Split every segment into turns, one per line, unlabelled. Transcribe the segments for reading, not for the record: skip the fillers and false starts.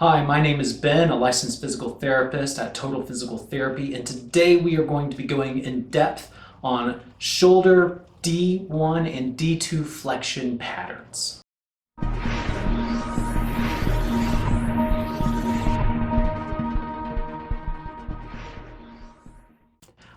Hi, my name is Ben, a licensed physical therapist at Total Physical Therapy, and today we are going to be going in depth on shoulder D1 and D2 flexion patterns.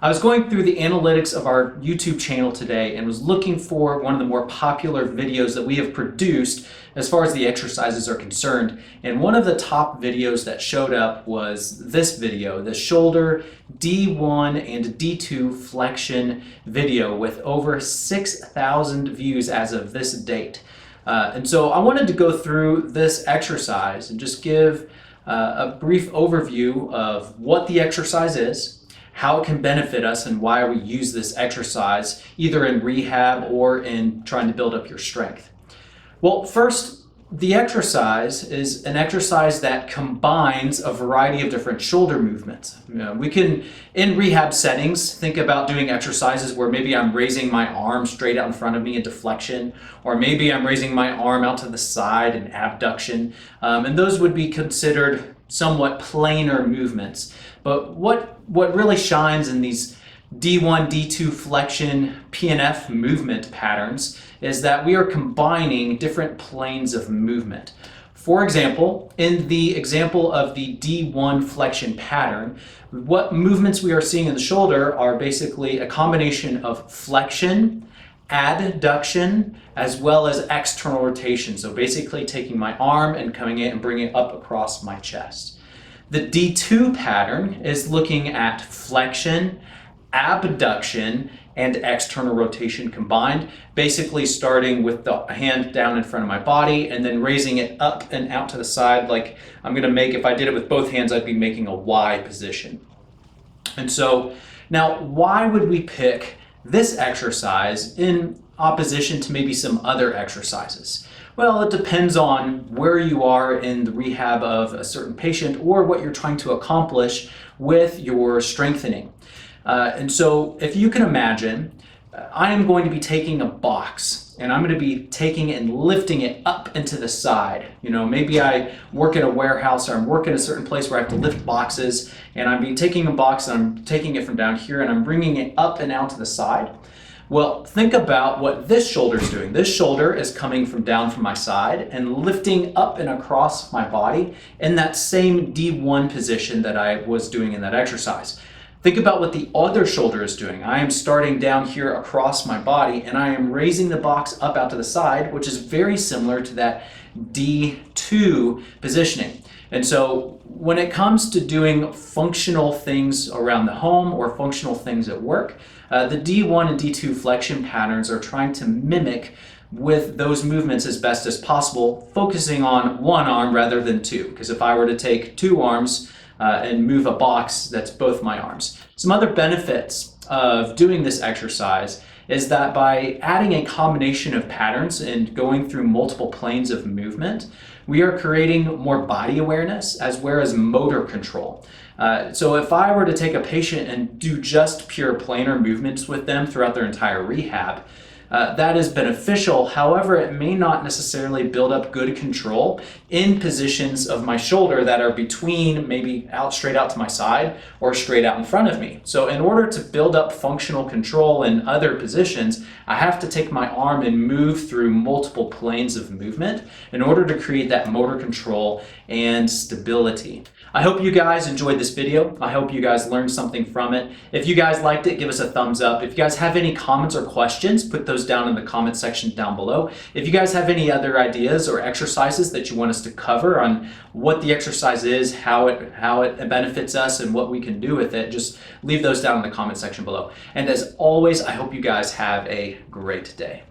I was going through the analytics of our YouTube channel today and was looking for one of the more popular videos that we have produced as far as the exercises are concerned. And one of the top videos that showed up was this video, the shoulder D1 and D2 flexion video with over 6,000 views as of this date. And so I wanted to go through this exercise and just give a brief overview of what the exercise is, how it can benefit us, and why we use this exercise either in rehab or in trying to build up your strength. Well, first, the exercise is an exercise that combines a variety of different shoulder movements. We can, in rehab settings, think about doing exercises where maybe I'm raising my arm straight out in front of me into flexion, or maybe I'm raising my arm out to the side in abduction, and those would be considered somewhat planar movements. But what really shines in these D1, D2 flexion, PNF movement patterns is that we are combining different planes of movement. For example, in the example of the D1 flexion pattern, what movements we are seeing in the shoulder are basically a combination of flexion, adduction, as well as external rotation. So basically taking my arm and coming in and bringing it up across my chest. The D2 pattern is looking at flexion, abduction, and external rotation combined, basically starting with the hand down in front of my body and then raising it up and out to the side like I'm going to make. If I did it with both hands, I'd be making a Y position. And so now, why would we pick this exercise in opposition to maybe some other exercises? Well, it depends on where you are in the rehab of a certain patient or what you're trying to accomplish with your strengthening. And so if you can imagine, I am going to be taking a box and I'm going to be taking it and lifting it up into the side. Maybe I work in a warehouse or I'm working in a certain place where I have to lift boxes, and I'm taking a box and I'm taking it from down here and I'm bringing it up and out to the side. Well, think about what this shoulder is doing. This shoulder is coming down from my side and lifting up and across my body in that same D1 position that I was doing in that exercise. Think about what the other shoulder is doing. I am starting down here across my body and I am raising the box up out to the side, which is very similar to that D2 positioning. And so when it comes to doing functional things around the home or functional things at work, the D1 and D2 flexion patterns are trying to mimic with those movements as best as possible, focusing on one arm rather than two. Because if I were to take two arms and move a box, that's both my arms. Some other benefits of doing this exercise is that by adding a combination of patterns and going through multiple planes of movement, we are creating more body awareness as well as motor control. So if I were to take a patient and do just pure planar movements with them throughout their entire rehab, that is beneficial. However, it may not necessarily build up good control in positions of my shoulder that are between maybe straight out to my side or straight out in front of me. So in order to build up functional control in other positions, I have to take my arm and move through multiple planes of movement in order to create that motor control and stability. I hope you guys enjoyed this video. I hope you guys learned something from it. If you guys liked it, give us a thumbs up. If you guys have any comments or questions, put those down in the comment section down below. If you guys have any other ideas or exercises that you want us to cover on what the exercise is, how it benefits us, and what we can do with it, just leave those down in the comment section below. And as always, I hope you guys have a great day.